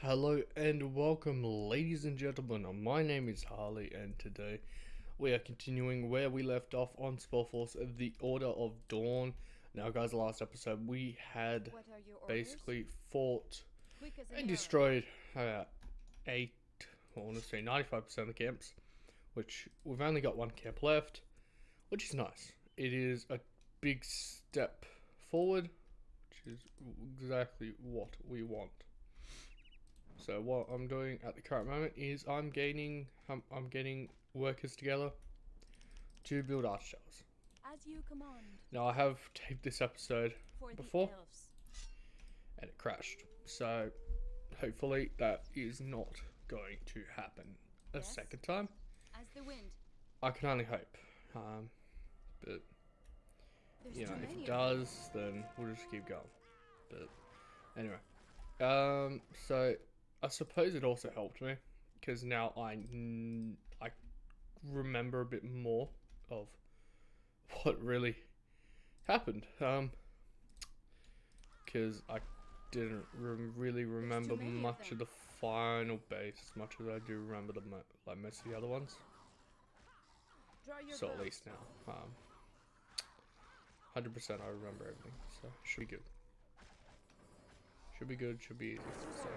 Hello and welcome, ladies and gentlemen. My name is Harley, and today we are continuing where we left off on Spellforce, the Order of Dawn. Now, guys, last episode we had basically fought and destroyed about 95% of the camps, which we've only got one camp left, which is nice. It is a big step forward, which is exactly what we want. So what I'm doing at the current moment is I'm getting workers together to build archers. As you command. Now I have taped this episode before elves. and it crashed. So hopefully that is not going to happen a second time. As the wind. I can only hope. But you know, if it does, then we'll just keep going. But anyway, so I suppose it also helped me because now I remember a bit more of what really happened. Because I didn't really remember much of the final base as much as I do remember the like most of the other ones. So at least now, 100% I remember everything. So should be good. Should be good. Should be easy. So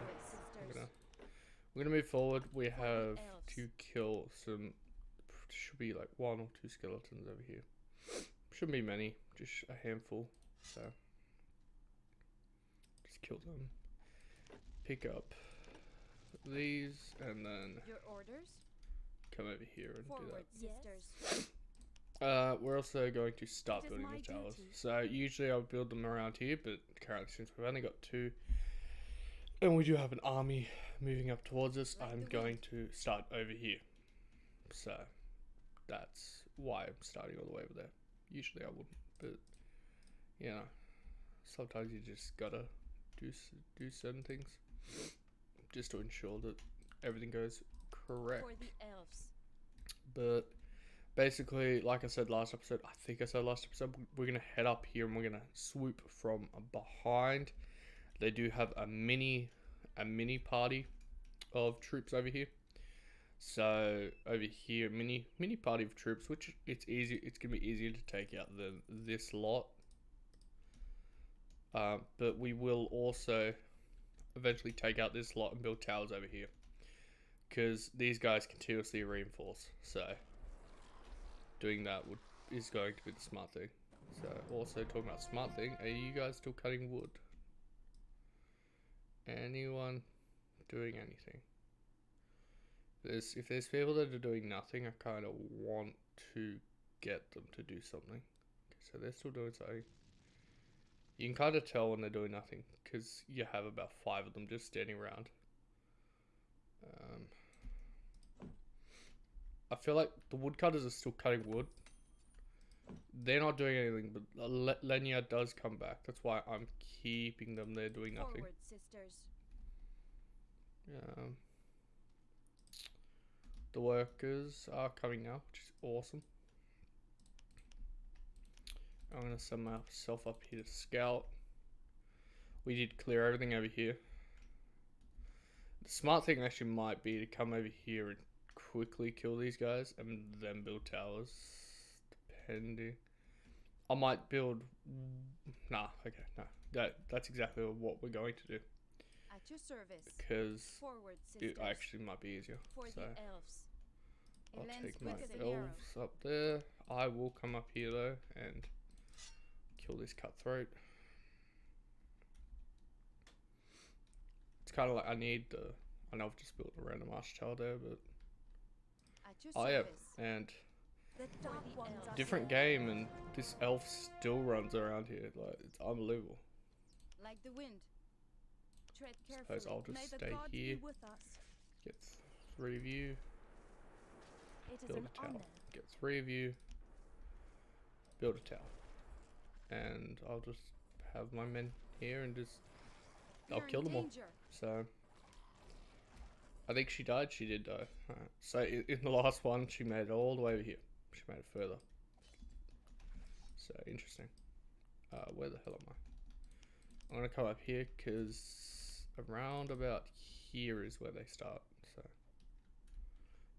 we're gonna move forward. We have to kill some. Should be like one or two skeletons over here. Shouldn't be many, just a handful. So just kill them. Pick up these and then your orders. Come over here and Forward, do sisters. that. We're also going to start building the towers. So usually I'll build them around here, but currently since we've only got two, and we do have an army moving up towards us, I'm going to start over here. So that's why I'm starting all the way over there. Usually I wouldn't, but you know, sometimes you just gotta do certain things just to ensure that everything goes correct. For the elves. But basically, like I said last episode, I think I said last episode, we're gonna head up here and we're gonna swoop from behind. They do have a mini party of troops over here. So over here, mini party of troops, which it's gonna be easier to take out than this lot. But we will also eventually take out this lot and build towers over here, because these guys continuously reinforce. So doing that is going to be the smart thing. So also talking about smart thing, are you guys still cutting wood? Anyone doing anything? If there's people that are doing nothing, I kind of want to get them to do something. Okay, so they're still doing something. You can kind of tell when they're doing nothing because you have about 5 of them just standing around. I feel like the woodcutters are still cutting wood. They're not doing anything, but Lenya does come back. That's why I'm keeping them there doing nothing. Forward, sisters. The workers are coming now, which is awesome. I'm going to send myself up here to scout. We did clear everything over here. The smart thing actually might be to come over here and quickly kill these guys and then build towers, depending. I might build. Nah, okay, no. That's exactly what we're going to do. At your service. Because forward, it actually might be easier. For so the elves. I'll take my elves up there. I will come up here though and kill this cutthroat. It's kind of like I know I've just built a random arch tower there, but oh yeah, and different game, and this elf still runs around here. Like, it's unbelievable. Like the wind. Tread carefully. Suppose I'll just stay here. Get 3 of you. Build a tower. Get 3 of you. Build a tower. And I'll just have my men here and just I'll kill them all. So I think she died. She did die. Alright. So in the last one, she made it all the way over here. She made it further. So interesting. Where the hell am I? I'm gonna come up here because around about here is where they start. So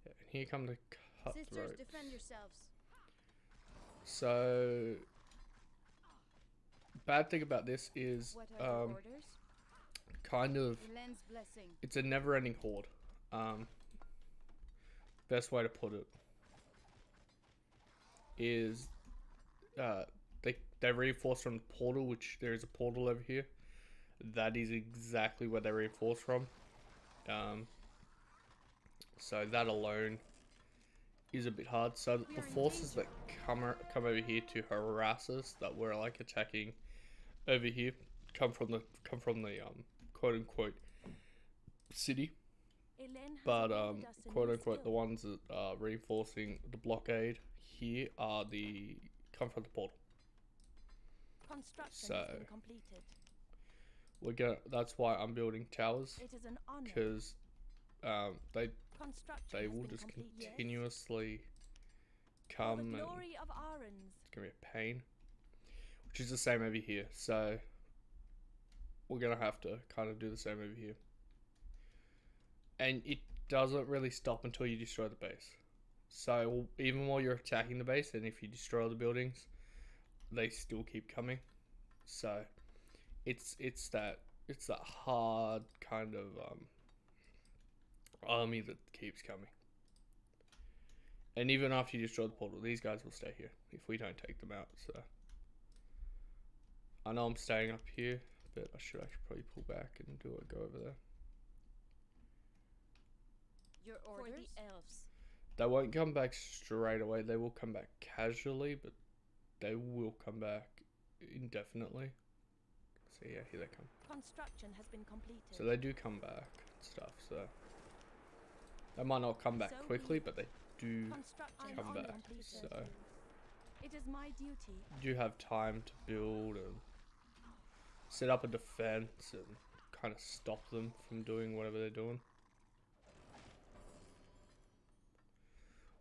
yeah, and here come the Sisters, cutthroats. defend yourselves. So bad thing about this is What are the orders? kind of Elen's blessing. it's a never-ending horde. Best way to put it is they reinforce from the portal, which there is a portal over here. That is exactly where they reinforce from. So that alone is a bit hard. So the forces that come over here to harass us, that we're like attacking over here, come from the quote unquote city. But quote unquote the ones that are reinforcing the blockade here are the come from the portal. Construction So has been completed. that's why I'm building towers, It is an honor. because they Construction will has just been complete. continuously For come the and glory of Arons. it's gonna be a pain, which is the same over here. So we're gonna have to kind of do the same over here, and it doesn't really stop until you destroy the base. So even while you're attacking the base, and if you destroy the buildings, they still keep coming. So it's that hard kind of army that keeps coming. And even after you destroy the portal, these guys will stay here if we don't take them out. So I know I'm staying up here, but I should actually probably pull back and go over there. Your orders? For the elves. They won't come back straight away. They will come back casually, but they will come back indefinitely. So yeah, here they come. Construction has been completed. So they do come back and stuff. So they might not come back quickly, but they do come back. So it is my duty. you do have time to build and set up a defense and kind of stop them from doing whatever they're doing.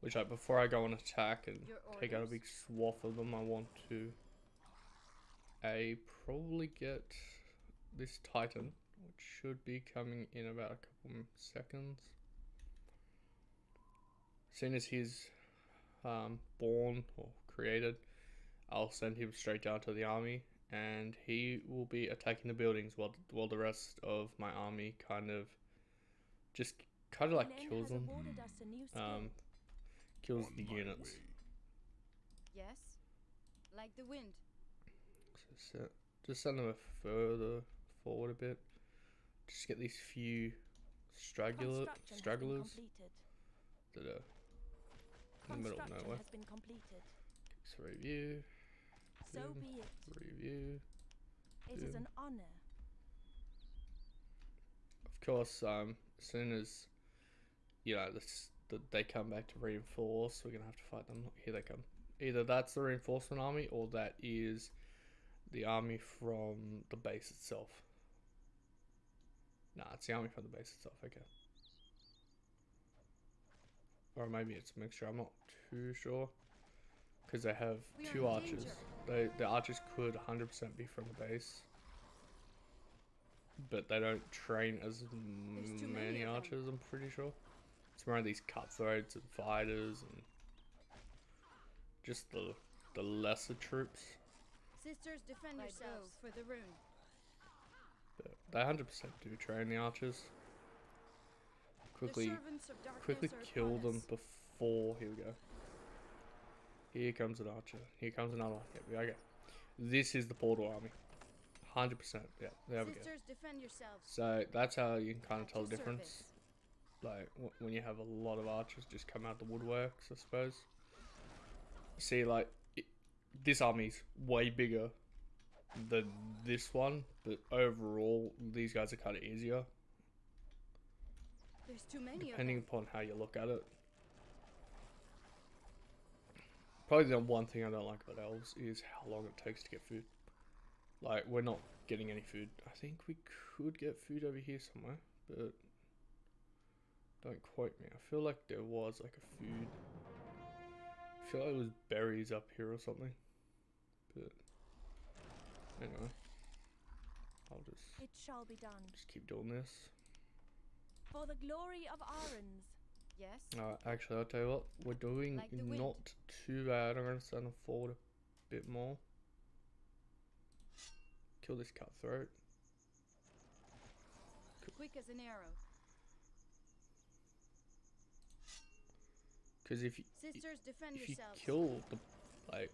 Which, like, before I go on attack and take out a big swath of them, I want to probably get this Titan, which should be coming in about a couple seconds. As soon as he's born or created, I'll send him straight down to the army, and he will be attacking the buildings while the rest of my army kind of like kills them. Kills the units. Yes. Like the wind. So just send them further forward a bit. Just get these few stragglers that are in the middle of nowhere. So review. So be it. Review. It is an honor. Of course, as soon as they come back to reinforce, we're gonna have to fight them. Here they come. Either that's the reinforcement army, or that is the army from the base itself. Nah, it's the army from the base itself. Okay. Or maybe it's a mixture. I'm not too sure, because they have two archers. The archers could 100% be from the base, but they don't train as many archers. I'm pretty sure. It's more of these cutthroats and fighters and just the lesser troops. Sisters, defend yourselves for the rune. But they 100% do train the archers. Quickly kill them before. Here we go. Here comes an archer. Here comes another. Yeah, okay. This is the portal army. 100%. Yeah, there we go. Sisters, defend yourselves. So that's how you can kind of tell the difference. Like when you have a lot of archers just come out the woodworks, I suppose. See, like this army's way bigger than this one, but overall these guys are kind of easier. There's too many depending upon how you look at it. Probably the one thing I don't like about elves is how long it takes to get food. Like, we're not getting any food. I think we could get food over here somewhere, but don't quote me. I feel like there was like a food. I feel like it was berries up here or something. But anyway, I'll it shall be done. just keep doing this. For the glory of Arons. Yes. Alright, actually, I'll tell you what, we're doing Like the wind. not too bad. I'm going to send forward a bit more. Kill this cutthroat. Quick as an arrow. Because if you, Sisters, defend if you yourselves. kill the, like,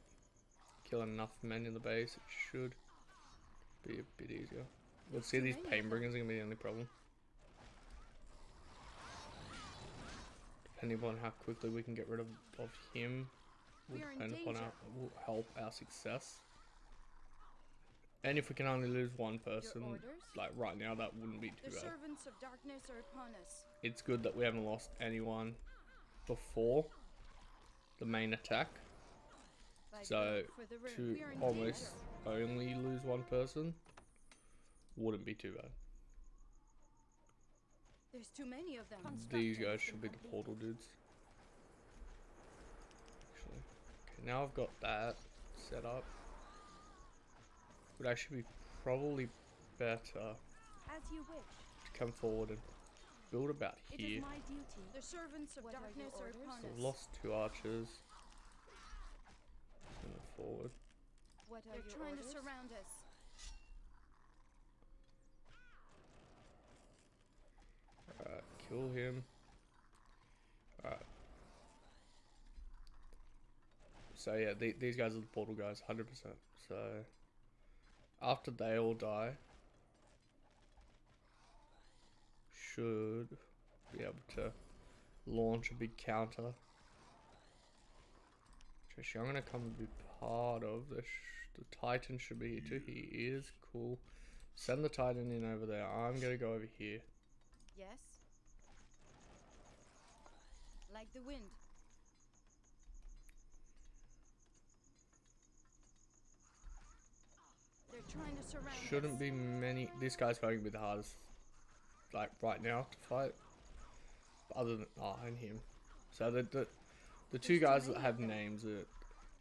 kill enough men in the base, it should be a bit easier. We'll see too these many of pain them. bringers are going to be the only problem. Depending on how quickly we can get rid of him will We are in depend upon danger. will help our success. And if we can only lose one person, orders? like right now, that wouldn't be too The bad. servants of darkness are upon us. It's good that we haven't lost anyone before the main attack. Like So for the Rune. to We are in almost danger. only lose one person wouldn't be too bad. There's too many of them. These Construction guys has should be been the completed. portal dudes. Actually, okay, now I've got that set up. Would actually be probably better As you wish. to come forward and build about It here. is my duty. The servants of What are darkness your are orders? upon So us. I've lost 2 archers. Send it forward. What are They're your trying orders? to surround us. Alright, kill him. Alright. So yeah, these guys are the portal guys, 100%. So after they all die, should be able to launch a big counter. Actually, I'm gonna come and be part of this. The Titan should be here too. He is cool. Send the Titan in over there. I'm gonna go over here. Yes. Like the wind. They're trying to surround Shouldn't us. be many. This guy's fighting with the hardest, like right now to fight. But other than and him. So the two There's too guys that many have of them. names that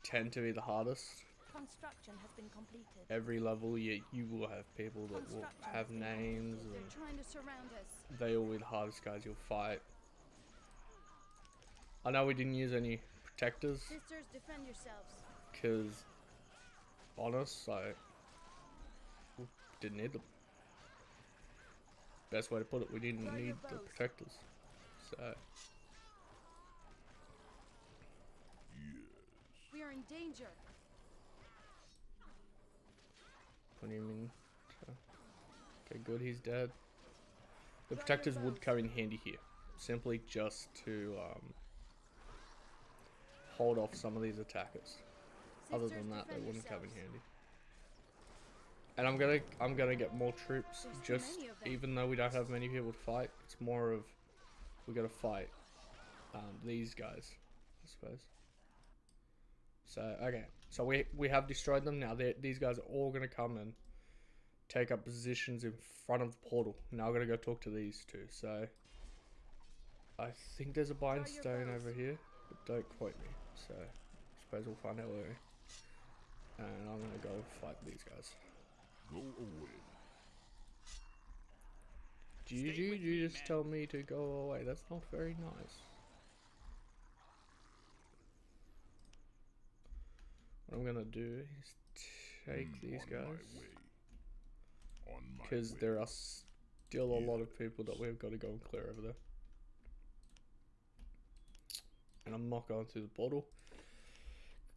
tend to be the hardest. Construction has been completed. Every level, you will have people that will Construction have has been names, They're and trying to surround us. they will be the hardest guys you'll fight. I know we didn't use any protectors Sisters, defend yourselves. because, honest, like, we didn't need them. Best way to put it, we didn't Draw your need the bows. protectors. So We are in danger. put him in. Okay, good, he's dead. The protectors would come in handy here, simply just to hold off some of these attackers. Other Sisters, than that, they defend wouldn't come in yourselves. handy. And I'm gonna get more troops. There's too Just many of them. even though we don't have many people to fight, it's more of we gotta fight these guys, I suppose. So okay, so we have destroyed them now. These guys are all gonna come and take up positions in front of the portal. Now I'm gonna go talk to these two. So I think there's a bind Draw your stone bows. over here, but don't quote me. So I suppose we'll find out later. And I'm gonna go fight these guys. Go away. Gigi, you just tell me to go away. That's not very nice. What I'm gonna do is take these guys, because there are still a lot of people that we've got to go and clear over there. And I'm not going through the portal,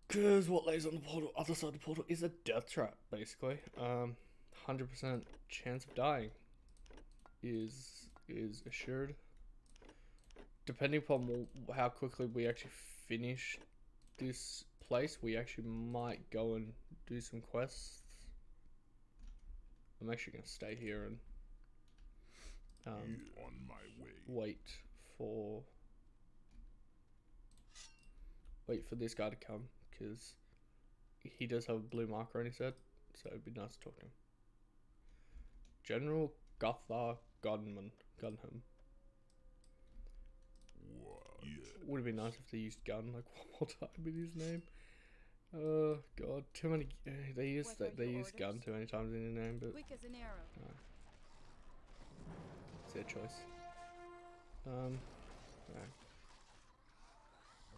because what lays on the portal, other side of the portal, is a death trap, basically. 100% chance of dying is assured. Depending upon how quickly we actually finish this place, we actually might go and do some quests. I'm actually going to stay here and On my way. wait for this guy to come, because he does have a blue marker on his head, so it'd be nice to talk to him. General Guthar Gunham. Would have been nice if they used gun like one more time in his name. Oh god, too many. They use What are they your use gun orders? too many times in their name, but Quick as an arrow. it's their choice. Yeah.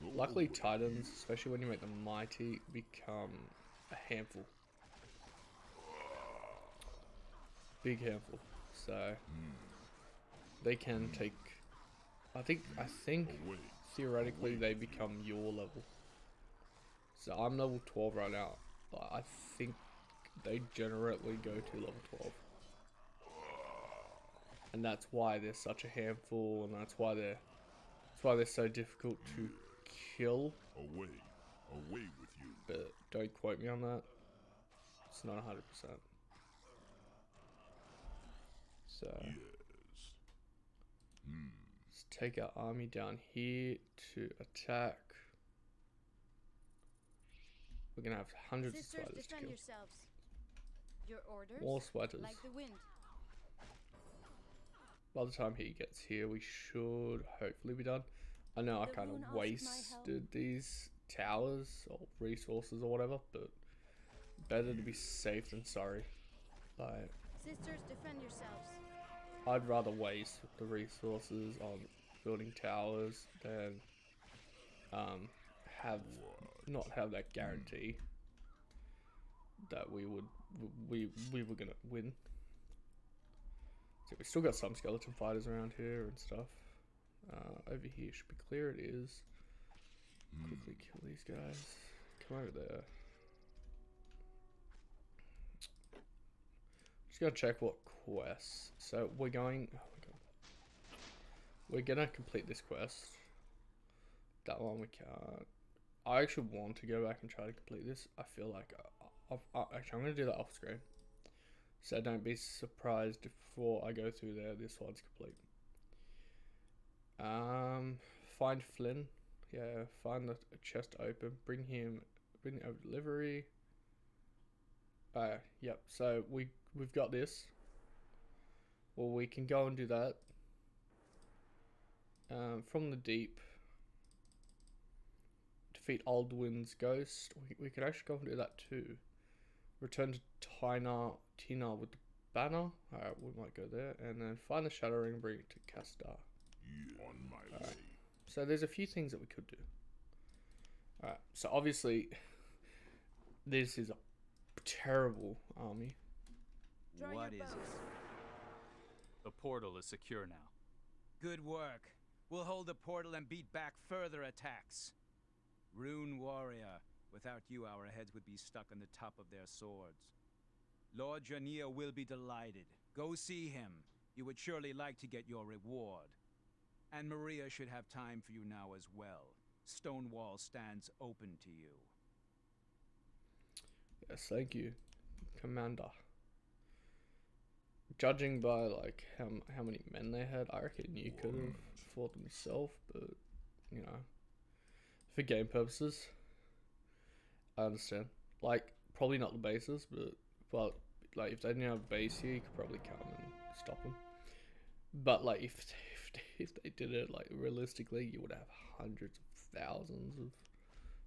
Go Luckily, away. Titans, especially when you make them mighty, become a handful. Big handful. So they can take. I think Away. theoretically they become your level. So I'm level 12 right now, but I think they generally go to level 12. And that's why they're such a handful, and that's why they're so difficult to kill. Away. Away with you. But don't quote me on that. It's not 100%. So Yes. let's take our army down here to attack. We're gonna have hundreds of Sisters, spiders to defend kill. yourselves. Your orders, More spiders. like the wind. By the time he gets here, we should hopefully be done. I know I The kind Rune of asked my wasted these towers or resources or whatever, but better to be safe than sorry. Like, Sisters, defend yourselves. I'd rather waste the resources on building towers than have not have that guarantee that we were gonna win. So we still got some skeleton fighters around here and stuff. Over here should be clear. It is. Quickly kill these guys. Come over there. Just gotta check what quests. So we're going. Oh my god. We're gonna complete this quest. That one we can't. I actually want to go back and try to complete this. I feel like actually I'm gonna do that off screen. So don't be surprised before I go through there. This one's complete. Find Flynn. Yeah, find the chest open. Bring over delivery. Yep. So we've got this. Well, we can go and do that. From the deep. Defeat Aldwin's ghost. We could actually go and do that too. Return to Tina with the banner. Alright, we might go there. And then find the Shadow Ring and bring it to Castar. On my way. So there's a few things that we could do. Alright, so obviously this is a terrible army. Draw What your is bows. it? The portal is secure now. Good work. We'll hold the portal and beat back further attacks. Rune warrior, without you our heads would be stuck on the top of their swords. Lord Janir will be delighted. Go see him. You would surely like to get your reward. And Maria should have time for you now as well. Stonewall stands open to you. Yes, thank you, Commander. Judging by like how many men they had, I reckon you could have fought them yourself, but you know, for game purposes, I understand. Like probably not the bases, but like if they didn't have a base here, you could probably come and stop them. But like if they did it like realistically, you would have hundreds of thousands of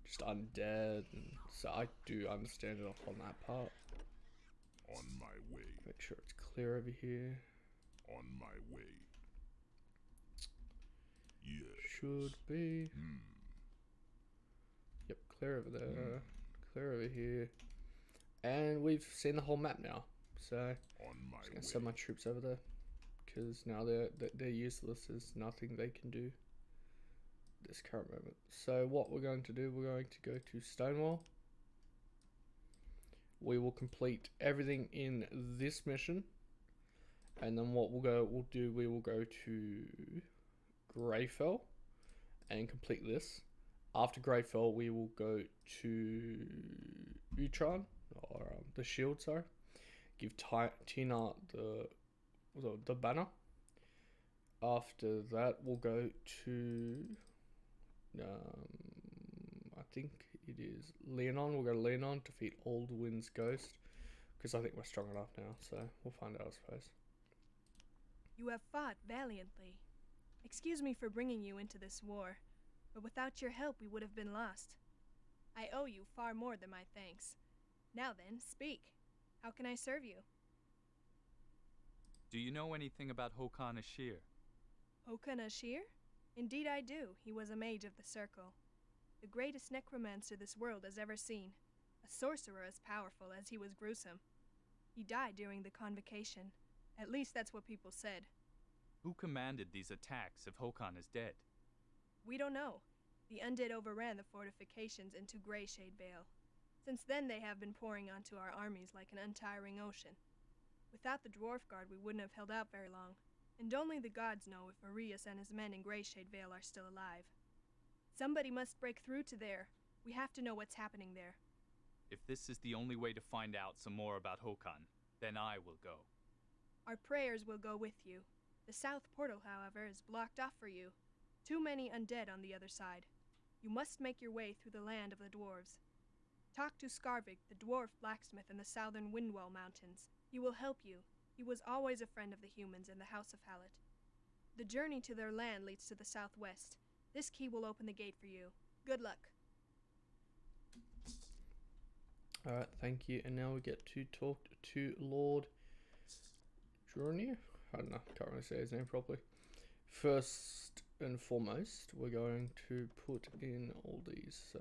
just undead, and so I do understand it on that part. On my way. Make sure it's clear over here. On my way. Yes. Should be. Yep, clear over there. Clear over here. And we've seen the whole map now. So On my I'm just gonna way. send my troops over there. Because now they're useless. There's nothing they can do this current moment. So what we're going to do, we're going to go to Stonewall. We will complete everything in this mission. And then what we will go to Greyfell and complete this. After Greyfell, we will go to Utron, or the shield, sorry. Give Tina the banner. After that, we'll go to I think it is Leonon. We'll go to Leonon to defeat Aldwin's ghost, because I think we're strong enough now. So we'll find out, I suppose. You have fought valiantly. Excuse me for bringing you into this war, but without your help we would have been lost. I owe you far more than my thanks. Now then, speak. How can I serve you? Do you know anything about Hokan Ashir? Hokan Ashir? Indeed I do. He was a mage of the Circle. The greatest necromancer this world has ever seen. A sorcerer as powerful as he was gruesome. He died during the convocation. At least that's what people said. Who commanded these attacks if Hokan is dead? We don't know. The undead overran the fortifications into Greyshade Vale. Since then they have been pouring onto our armies like an untiring ocean. Without the Dwarf Guard we wouldn't have held out very long. And only the gods know if Arias and his men in Greyshade Vale are still alive. Somebody must break through to there. We have to know what's happening there. If this is the only way to find out some more about Hokan, then I will go. Our prayers will go with you. The south portal, however, is blocked off for you. Too many undead on the other side. You must make your way through the land of the dwarves. Talk to Skarvik, the dwarf blacksmith in the southern Windwall Mountains. He will help you. He was always a friend of the humans and the House of Hallett. The journey to their land leads to the southwest. This key will open the gate for you. Good luck. Alright, thank you. And now we get to talk to Lord Rune. I don't know, can't really say his name properly. First and foremost, we're going to put in all these. So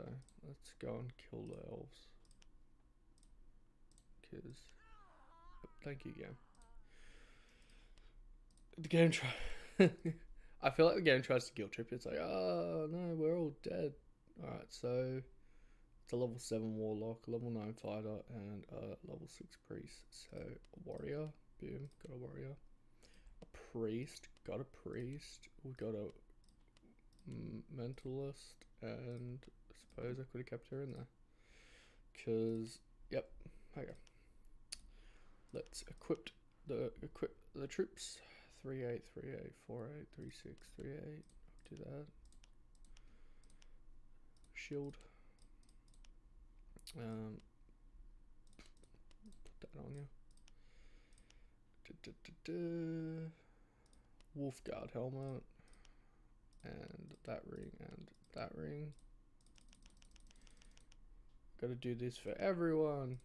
let's go and kill the elves. Because, thank you, game. The game I feel like the game tries to guilt trip you. It's like, oh no, we're all dead. Alright, so it's a level 7 warlock, level 9 fighter, and a level 6 priest. So a warrior, boom, got a warrior. A priest, got a priest. We got a mentalist, and I suppose I could have kept her in there. Cause, yep, okay. Let's equip the troops. 3-8, 3-8, 4-8, 3-6, 3-8. Do that. Shield. Put that on you. Wolfguard helmet. And that ring and that ring. Gotta do this for everyone.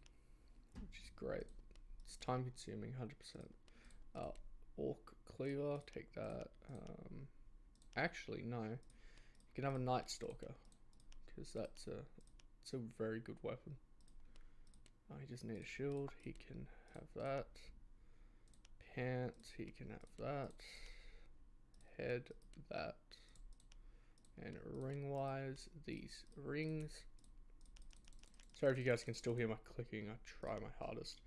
Which is great. It's time consuming, 100%. Orc cleaver, take that. Actually, no. You can have a Night Stalker. Because it's a very good weapon. He doesn't need a shield. He can have that. Pants, he can have that. Head, that. And ring wise, these rings. Sorry if you guys can still hear my clicking. I try my hardest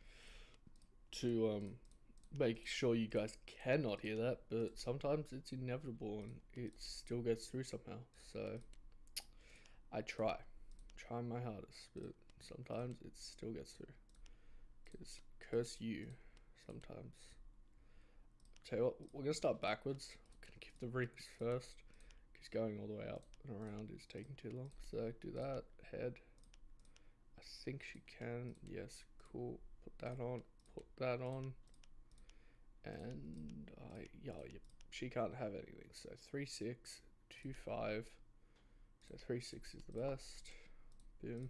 to make sure you guys cannot hear that, but sometimes it's inevitable and it still gets through somehow. So I try my hardest, but sometimes it still gets through. Because curse you, sometimes. Tell you what, we're gonna start backwards. We're gonna give the rings first, because going all the way up and around is taking too long. So do that. Head. I think she can. Yes, cool. Put that on. Put that on. And yeah, she can't have anything. So 3-6, 2-5. So 3-6 is the best. Boom.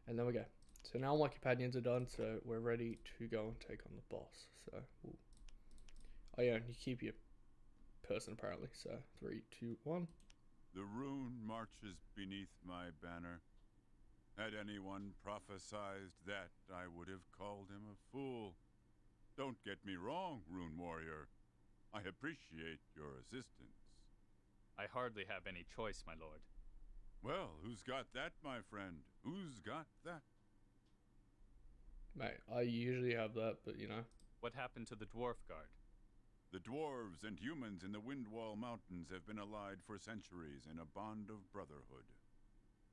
And there we go. So now my companions are done, so we're ready to go and take on the boss. So, ooh. Oh yeah, and you keep your person apparently. So 3, 2, 1. The rune marches beneath my banner. Had anyone prophesied that, I would have called him a fool. Don't get me wrong, Rune Warrior. I appreciate your assistance. I hardly have any choice, my lord. Well, who's got that, my friend? Who's got that? Mate, I usually have that, but you know. What happened to the Dwarf Guard? The dwarves and humans in the Windwall Mountains have been allied for centuries in a bond of brotherhood.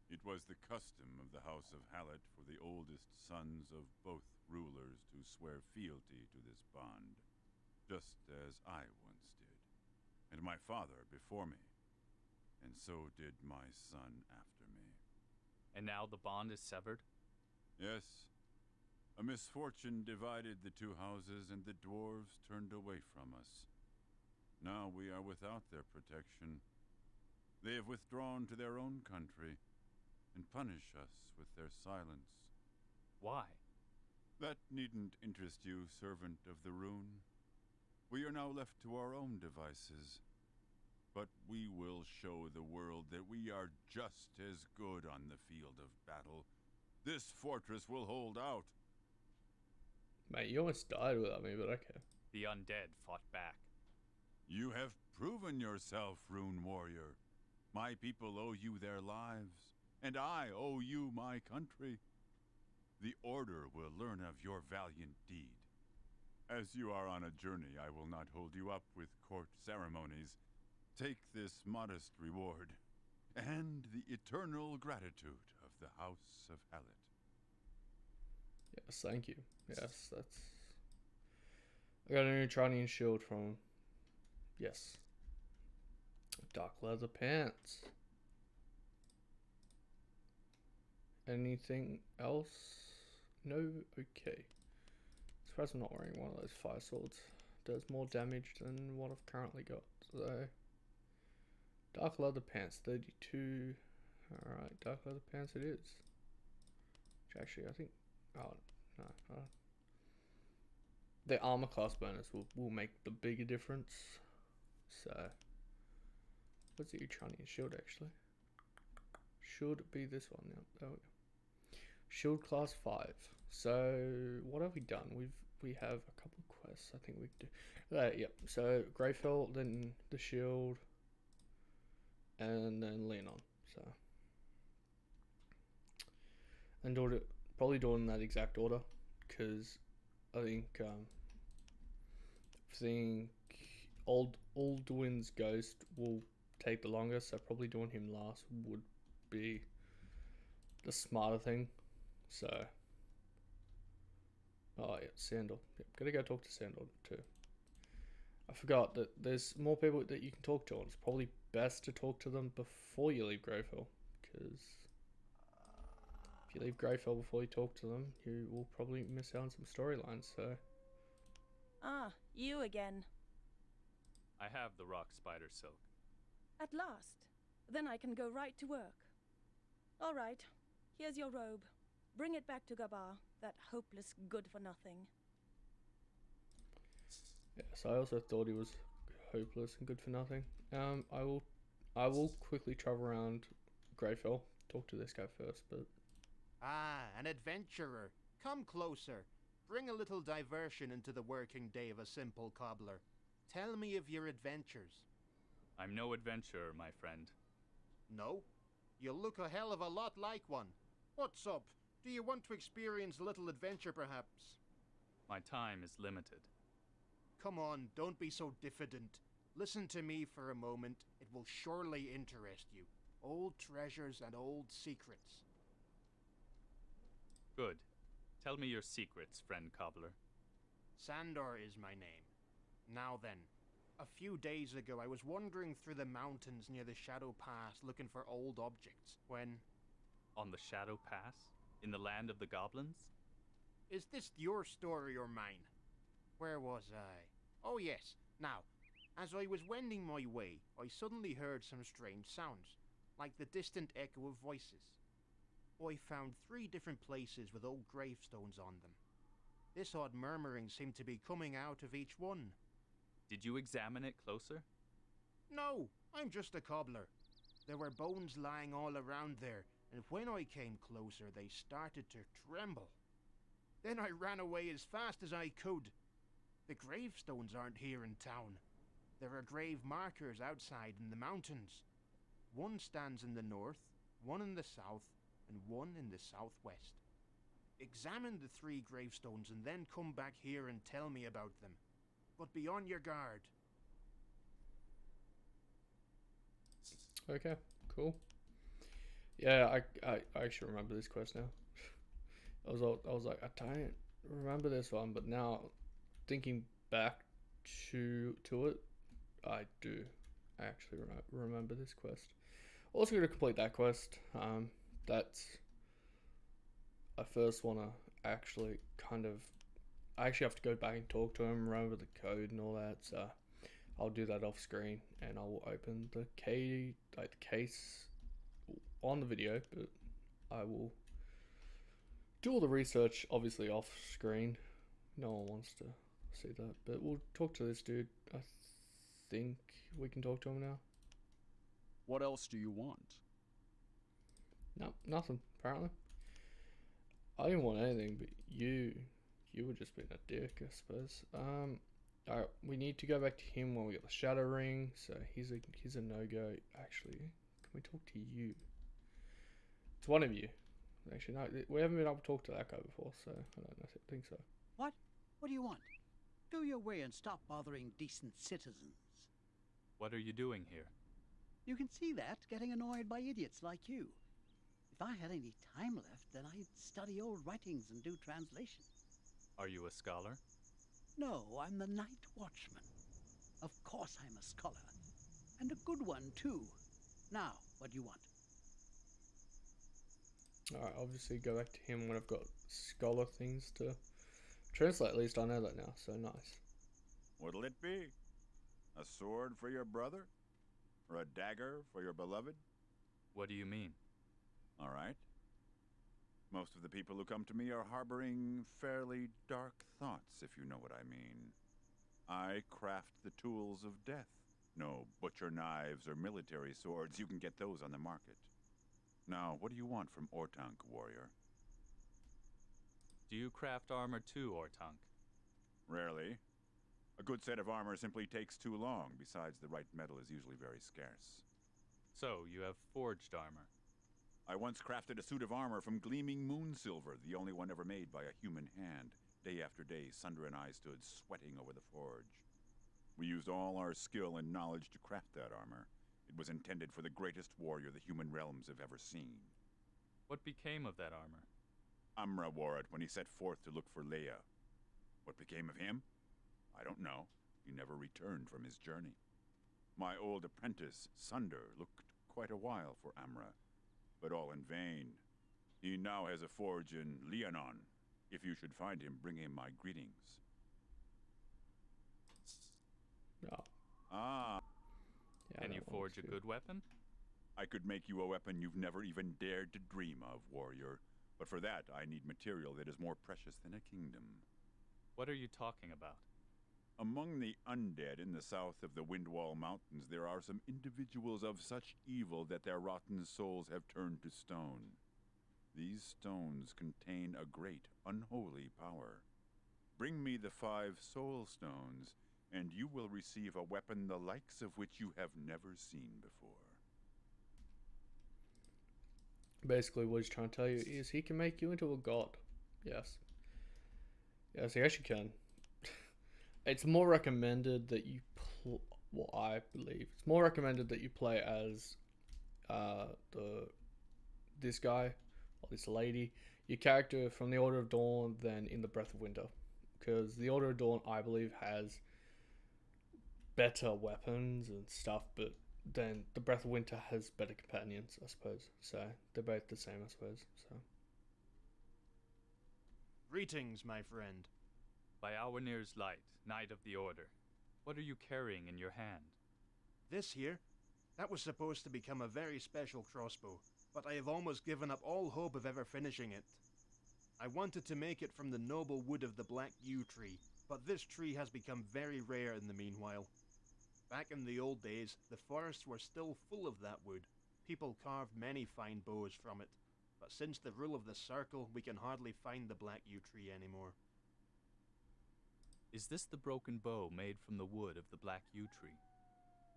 It was the custom of the House of Hallett for the oldest sons of both rulers to swear fealty to this bond, just as I once did, and my father before me, and so did my son after me. And now the bond is severed? Yes. A misfortune divided the two houses, and the dwarves turned away from us. Now we are without their protection. They have withdrawn to their own country, and punish us with their silence. Why? That needn't interest you, servant of the rune. We are now left to our own devices. but we will show the world that we are just as good on the field of battle. This fortress will hold out. Mate, you almost died without me, but okay. The undead fought back. You have proven yourself, Rune Warrior. My people owe you their lives, and I owe you my country. The Order will learn of your valiant deed. As you are on a journey, I will not hold you up with court ceremonies. Take this modest reward, and the eternal gratitude of the House of Hallett. Yes, thank you. Yes, that's... I got a new Trinian shield from... Yes. Dark leather pants. Anything else? No? Okay. Surprised I'm not wearing one of those fire swords. Does more damage than what I've currently got. So... Dark leather pants, 32. Alright, dark leather pants it is. Which actually, I think... Oh, no. The armor class bonus will make the bigger difference. So... What's the Utranian shield actually? Should be this one now. There we go. Shield class 5. So what have we done? We have a couple of quests. I think we do. Yep. So Greyfell, then the shield, and then Leonon. So and probably do it in that exact order because I think Alduin's ghost will take the longest, so probably doing him last would be the smarter thing. So, oh yeah, Sandal. Yep, gotta go talk to Sandal too. I forgot that there's more people that you can talk to, and it's probably best to talk to them before you leave Greyfell, because if you leave Greyfell before you talk to them, you will probably miss out on some storylines. So, Ah, you again. I have the rock spider silk. At last. Then I can go right to work. All right. Here's your robe. Bring it back to Gabar, that hopeless good-for-nothing. yes, I also thought he was hopeless and good for nothing. I will quickly travel around Greyfell, talk to this guy first, but Ah, an adventurer. Come closer. Bring a little diversion into the working day of a simple cobbler. Tell me of your adventures. I'm no adventurer, my friend. No? You look a hell of a lot like one. What's up? Do you want to experience a little adventure, perhaps? My time is limited. Come on, don't be so diffident. Listen to me for a moment. It will surely interest you. Old treasures and old secrets. Good. Tell me your secrets, friend cobbler. Sandor is my name. Now then, a few days ago I was wandering through the mountains near the Shadow Pass looking for old objects when... On the Shadow Pass? In the land of the goblins? Is this your story or mine? Where was I? Oh yes, now, as I was wending my way, I suddenly heard some strange sounds, like the distant echo of voices. I found 3 different places with old gravestones on them. This odd murmuring seemed to be coming out of each one. Did you examine it closer? No, I'm just a cobbler. There were bones lying all around there, and when I came closer, they started to tremble. Then I ran away as fast as I could. The gravestones aren't here in town. There are grave markers outside in the mountains. One stands in the north, one in the south, and one in the southwest. Examine the 3 gravestones and then come back here and tell me about them. But be on your guard. okay, cool. Yeah, I actually remember this quest now. I was like, I don't remember this one, but now thinking back to it, I do actually remember this quest. Also going to complete that quest. That's I first want to actually I actually have to go back and talk to him, remember the code and all that. So I'll do that off screen, and I will open the case on the video, but I will do all the research obviously off screen. No one wants to see that, but we'll talk to this dude. I think we can talk to him now. What else do you want? No, nothing, apparently. I didn't want anything, but you were just being a dick, I suppose. Alright, we need to go back to him when we get the Shadow Ring, so he's a no-go. Actually, can we talk to you? It's one of you. Actually, no, we haven't been able to talk to that guy before, so I don't think so. What? What do you want? Go your way and stop bothering decent citizens. What are you doing here? You can see that, getting annoyed by idiots like you. If I had any time left, then I'd study old writings and do translation. Are you a scholar? No, I'm the Night Watchman. Of course I'm a scholar. And a good one, too. Now, what do you want? Alright, obviously go back to him when I've got scholar things to translate. At least I know that now, so nice. What'll it be? A sword for your brother? Or a dagger for your beloved? What do you mean? All right. Most of the people who come to me are harboring fairly dark thoughts, if you know what I mean. I craft the tools of death. No butcher knives or military swords. You can get those on the market. Now, what do you want from Ortank, warrior? Do you craft armor too, Ortank? Rarely. A good set of armor simply takes too long. Besides, the right metal is usually very scarce. So, you have forged armor. I once crafted a suit of armor from gleaming moon silver, the only one ever made by a human hand. Day after day, Sunder and I stood sweating over the forge. We used all our skill and knowledge to craft that armor. It was intended for the greatest warrior the human realms have ever seen. What became of that armor? Amra wore it when he set forth to look for Leia. What became of him? I don't know. He never returned from his journey. My old apprentice, Sunder, looked quite a while for Amra, but all in vain. He now has a forge in Leonon. If you should find him, bring him my greetings. No. Ah, Yeah, Can that you one's forge a good weapon? I could make you a weapon you've never even dared to dream of, warrior. But for that, I need material that is more precious than a kingdom. What are you talking about? Among the undead in the south of the Windwall Mountains, there are some individuals of such evil that their rotten souls have turned to stone. These stones contain a great, unholy power. Bring me the 5 soul stones, and you will receive a weapon the likes of which you have never seen before. Basically, what he's trying to tell you is he can make you into a god. Yes. Yes, he actually can. It's more recommended that you well, I believe it's more recommended that you play as this guy or this lady, your character from the Order of Dawn, than in the Breath of Winter, because the Order of Dawn, I believe, has better weapons and stuff, but then the Breath of Winter has better companions, I suppose. So they're both the same, I suppose. So Greetings, my friend. By Awenir's light, Knight of the Order, what are you carrying in your hand? This here, that was supposed to become a very special crossbow, but I have almost given up all hope of ever finishing it. I wanted to make it from the noble wood of the black yew tree, but this tree has become very rare in the meanwhile. Back in the old days, the forests were still full of that wood. People carved many fine bows from it, but since the rule of the circle, we can hardly find the black yew tree anymore. Is this the broken bow made from the wood of the black yew tree?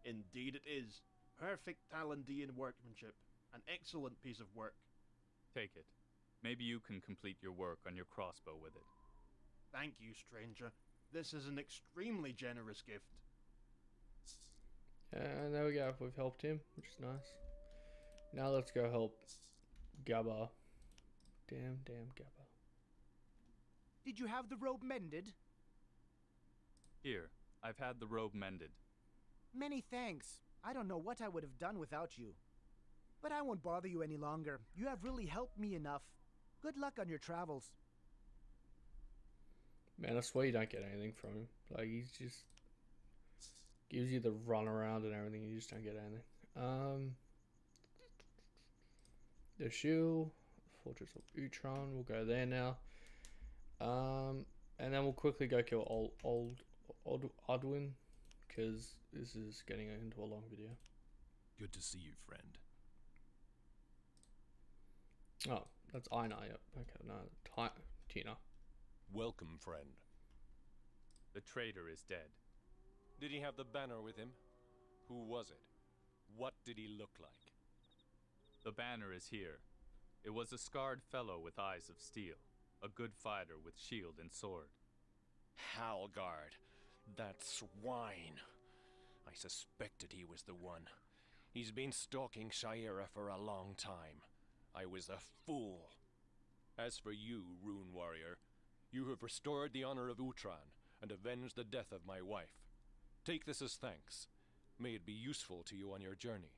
Indeed it is. Perfect Talandian workmanship. An excellent piece of work. Take it. Maybe you can complete your work on your crossbow with it. Thank you, stranger. This is an extremely generous gift. and there we go. We've helped him, which is nice. Now let's go help Gabba. Damn Gabba. Did you have the robe mended? Here, I've had the robe mended. Many thanks. I don't know what I would have done without you. But I won't bother you any longer. You have really helped me enough. Good luck on your travels. Man, I swear you don't get anything from him. Like, he's just gives you the run around and everything. You just don't get anything. The Shield, Fortress of Utron. We'll go there now. And then we'll quickly go kill old Odwin, because this is getting into a long video. Good to see you, friend. Oh, that's Ina. Yep. Okay, no, Tina. Welcome, friend. The traitor is dead. Did he have the banner with him? Who was it? What did he look like? The banner is here. It was a scarred fellow with eyes of steel, a good fighter with shield and sword. Halgard, that swine. I suspected he was the one. He's been stalking Shira for a long time. I was a fool. As for you, Rune Warrior, you have restored the honor of Utran and avenged the death of my wife. Take this as thanks. May it be useful to you on your journey.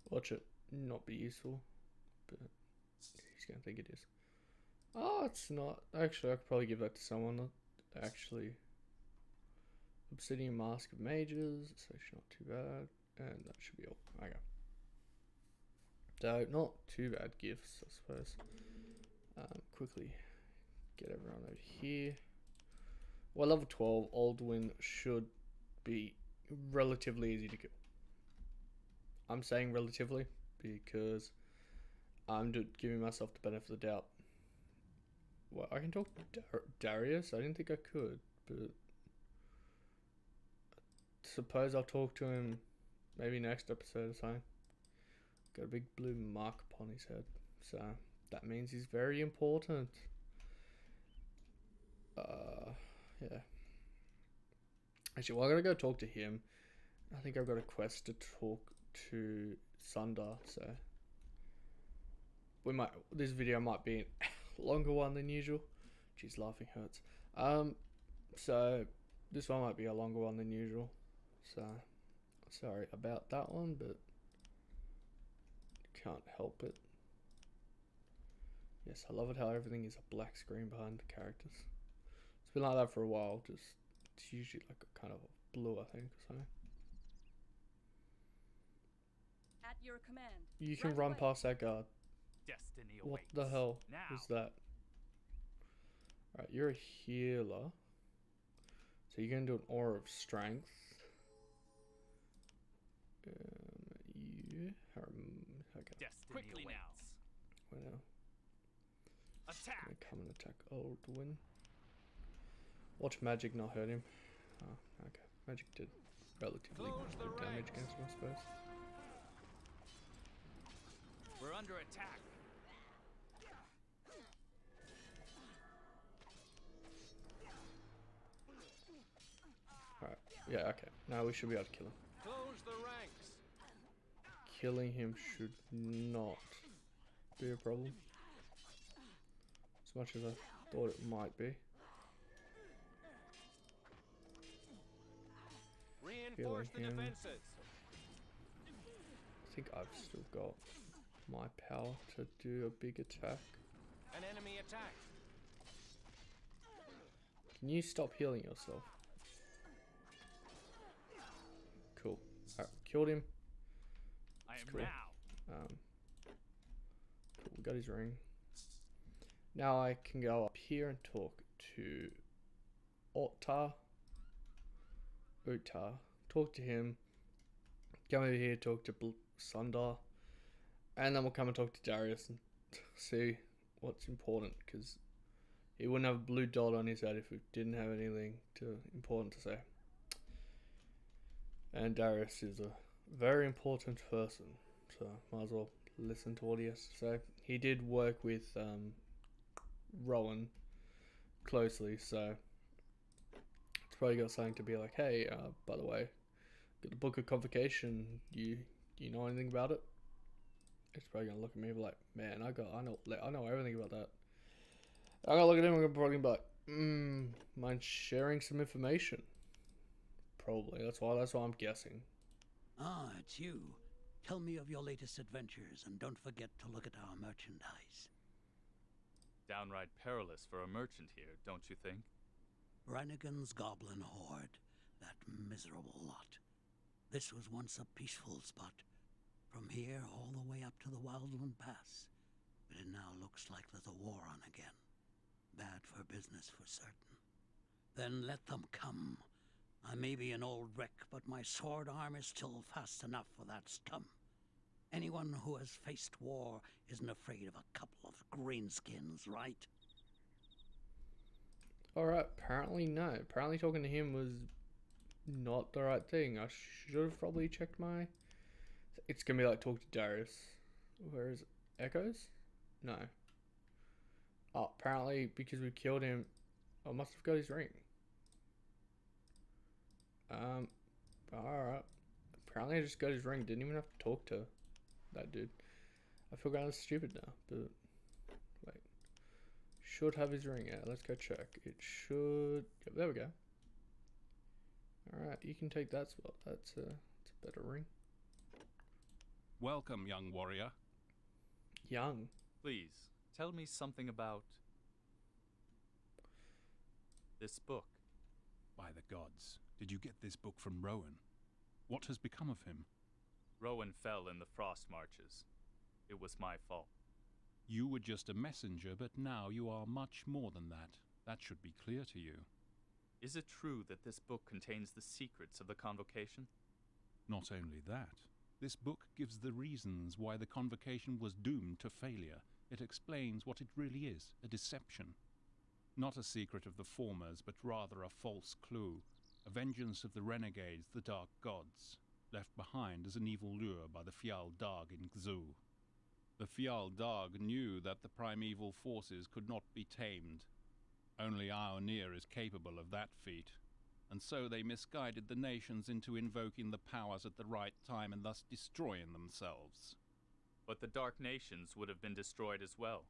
Watch it not be useful, but he's gonna think it is. Oh, it's not. Actually, I could probably give that to someone that actually. Obsidian Mask of Mages, so it's not too bad. And that should be all. Okay. So, not too bad gifts, I suppose. Quickly get everyone over here. Well, level 12, Aldwin should be relatively easy to kill. I'm saying relatively because I'm giving myself the benefit of the doubt. Well, I can talk to Darius. I didn't think I could, but suppose I'll talk to him maybe next episode or something. Got a big blue mark upon his head, so that means he's very important. Yeah. Actually, well, I gotta go talk to him. I think I've got a quest to talk to Sundar, so we might. This video might be a longer one than usual. Jeez, laughing hurts. So this one might be a longer one than usual. So sorry about that one, but can't help it. Yes, I love it how everything is a black screen behind the characters. It's been like that for a while. Just it's usually like a kind of blue, I think, or something. At your command. You can run past that guard. Destiny What awaits. the hell Now. is that? Alright, you're a healer. So you're going to do an aura of strength. You are... Okay. Destiny quickly awaits. Well, Attack. gonna come and attack Aldwin. Watch magic not hurt him. Oh, okay. Magic did relatively good damage against him, I suppose. We're under attack. Alright, yeah, okay. Now we should be able to kill him. Close the ranks. Killing him should not be a problem. As much as I thought it might be. Reinforce the defenses. I think I've still got my power to do a big attack. An enemy attack. Can you stop healing yourself? Cool. Alright, killed him. I am cool. now. Cool, we got his ring. Now I can go up here and talk to Uta. Talk to him. Come over here, talk to Sundar. And then we'll come and talk to Darius and see what's important, because he wouldn't have a blue dot on his head if we didn't have anything important to say. And Darius is a very important person, so might as well listen to what he has to say. He did work with Rowan closely, so it's probably got something to be like, hey, by the way, got the Book of Convocation. Do you know anything about it? It's probably gonna look at me and be like, man, I know everything about that. I'm gonna look at him and probably be like, mind sharing some information? Probably. That's why I'm guessing. Ah, it's you. Tell me of your latest adventures, and don't forget to look at our merchandise. Downright perilous for a merchant here, don't you think? Brannigan's goblin horde. That miserable lot. This was once a peaceful spot. From here all the way up to the Wildland Pass. But it now looks like there's a war on again. Bad for business for certain. Then let them come. I may be an old wreck, but my sword arm is still fast enough for that scum. Anyone who has faced war isn't afraid of a couple of greenskins, right? Alright, apparently no. Apparently talking to him was not the right thing. I should have probably checked my... It's gonna be like talk to Darius. Where is it? Echoes? No. Oh, apparently because we killed him, I must have got his ring. Alright. Apparently I just got his ring. Didn't even have to talk to that dude. I feel kind of stupid now, but... Wait. Should have his ring. Yeah, let's go check. It should... Yep, there we go. Alright, you can take that spot. That's a better ring. Welcome, young warrior. Young. Please, tell me something about this book. By the gods, did you get this book from Rowan? What has become of him? Rowan fell in the frost marches. It was my fault. You were just a messenger, but now you are much more than that. That should be clear to you. Is it true that this book contains the secrets of the convocation? Not only that, this book gives the reasons why the convocation was doomed to failure. It explains what it really is, a deception. Not a secret of the formers, but rather a false clue. A vengeance of the renegades, the dark gods, left behind as an evil lure by the Fial Dag in Gzu. The Fial Dag knew that the primeval forces could not be tamed. Only Ioneer is capable of that feat, and so they misguided the nations into invoking the powers at the right time and thus destroying themselves. But the Dark Nations would have been destroyed as well.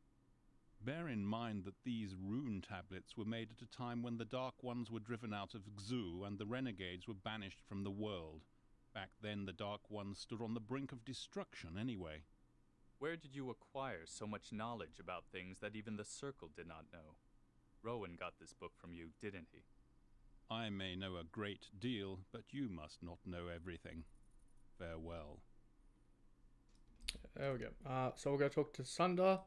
Bear in mind that these rune tablets were made at a time when the Dark Ones were driven out of Gzu and the renegades were banished from the world. Back then the Dark Ones stood on the brink of destruction anyway. Where did you acquire so much knowledge about things that even the Circle did not know? Rowan got this book from you, didn't he? I may know a great deal, but you must not know everything. Farewell. There we go. So we'll go talk to Sunder,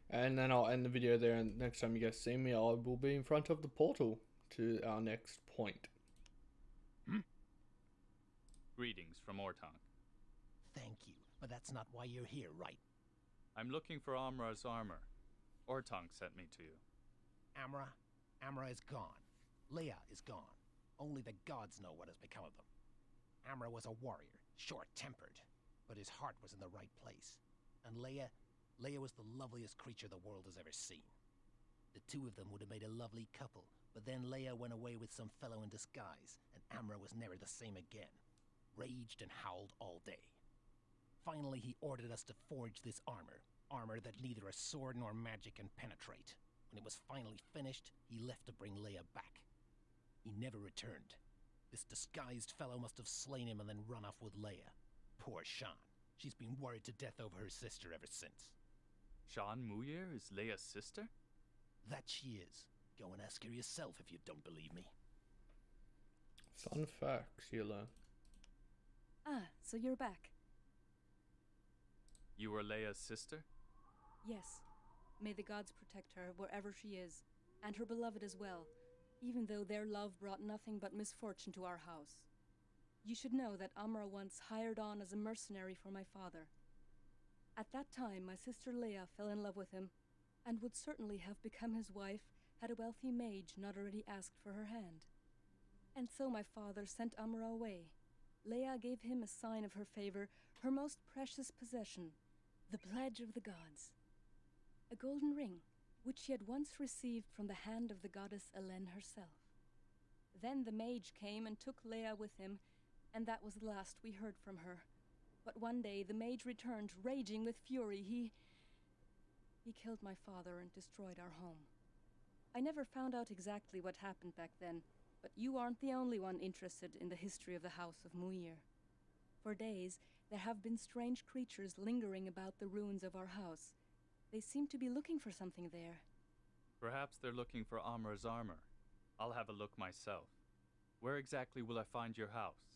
and then I'll end the video there, and next time you guys see me, I will be in front of the portal to our next point. Greetings from Ortank. Thank you, but that's not why you're here, right? I'm looking for Amra's armor. Ortank sent me to you. Amra is gone. Leia is gone. Only the gods know what has become of them. Amra was a warrior, short-tempered, but his heart was in the right place. And Leia was the loveliest creature the world has ever seen. The two of them would have made a lovely couple, but then Leia went away with some fellow in disguise, and Amra was never the same again. Raged and howled all day. Finally, he ordered us to forge this armor that neither a sword nor magic can penetrate. When it was finally finished, he left to bring Leia back. He never returned. This disguised fellow must have slain him and then run off with Leia. Poor Shan. She's been worried to death over her sister ever since. Shan Muir is Leia's sister? That she is. Go and ask her yourself if you don't believe me. Fun facts you learn. Ah, so you're back. You were Leia's sister? Yes. May the gods protect her wherever she is, and her beloved as well, even though their love brought nothing but misfortune to our house. You should know that Amra once hired on as a mercenary for my father. At that time, my sister Leia fell in love with him, and would certainly have become his wife had a wealthy mage not already asked for her hand. And so my father sent Amra away. Leia gave him a sign of her favor, her most precious possession, the pledge of the gods. A golden ring, which she had once received from the hand of the goddess Elen herself. Then the mage came and took Leia with him, and that was the last we heard from her. But one day the mage returned, raging with fury. He killed my father and destroyed our home. I never found out exactly what happened back then, but you aren't the only one interested in the history of the House of Muir. For days, there have been strange creatures lingering about the ruins of our house. They seem to be looking for something there. Perhaps they're looking for Amra's armor. I'll have a look myself. Where exactly will I find your house?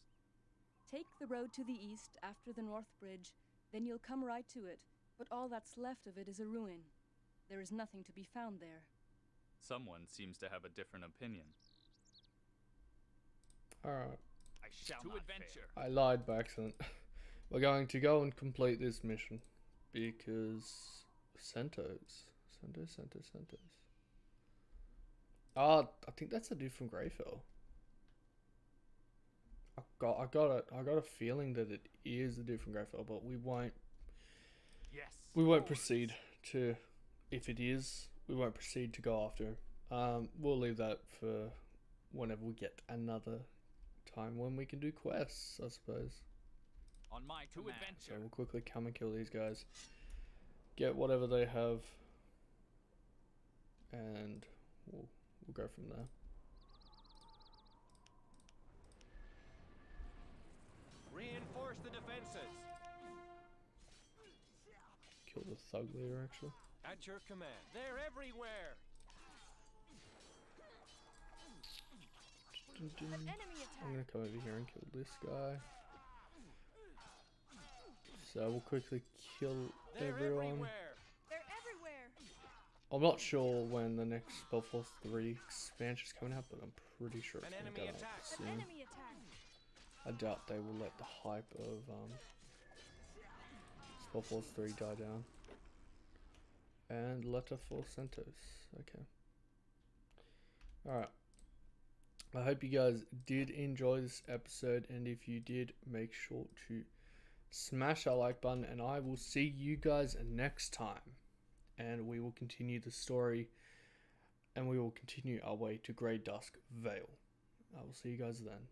Take the road to the east after the North Bridge, then you'll come right to it, but all that's left of it is a ruin. There is nothing to be found there. Someone seems to have a different opinion. Alright. I shall not adventure. I lied by accident. We're going to go and complete this mission. Because... Centos. Centos. Ah, I think that's a different Greyfell. I got a feeling that it is a different Greyfell, but we won't proceed to, if it is, we won't proceed to go after. We'll leave that for whenever we get another time when we can do quests, I suppose. On my adventure. So we'll quickly come and kill these guys, get whatever they have, and we'll go from there. Reinforce the defenses. Kill the thug leader, actually. At your command. They're everywhere. I'm gonna come over here and kill this guy. So we'll quickly kill everyone. They're everywhere. I'm not sure when the next Spellforce 3 expansion is coming out, but I'm pretty sure it's going to go out soon. I doubt they will let the hype of Spellforce 3 die down. And letter for Centos. Okay. Alright. I hope you guys did enjoy this episode, and if you did, make sure to smash that like button, and I will see you guys next time. And we will continue the story, and we will continue our way to Grey Dusk Vale. I will see you guys then.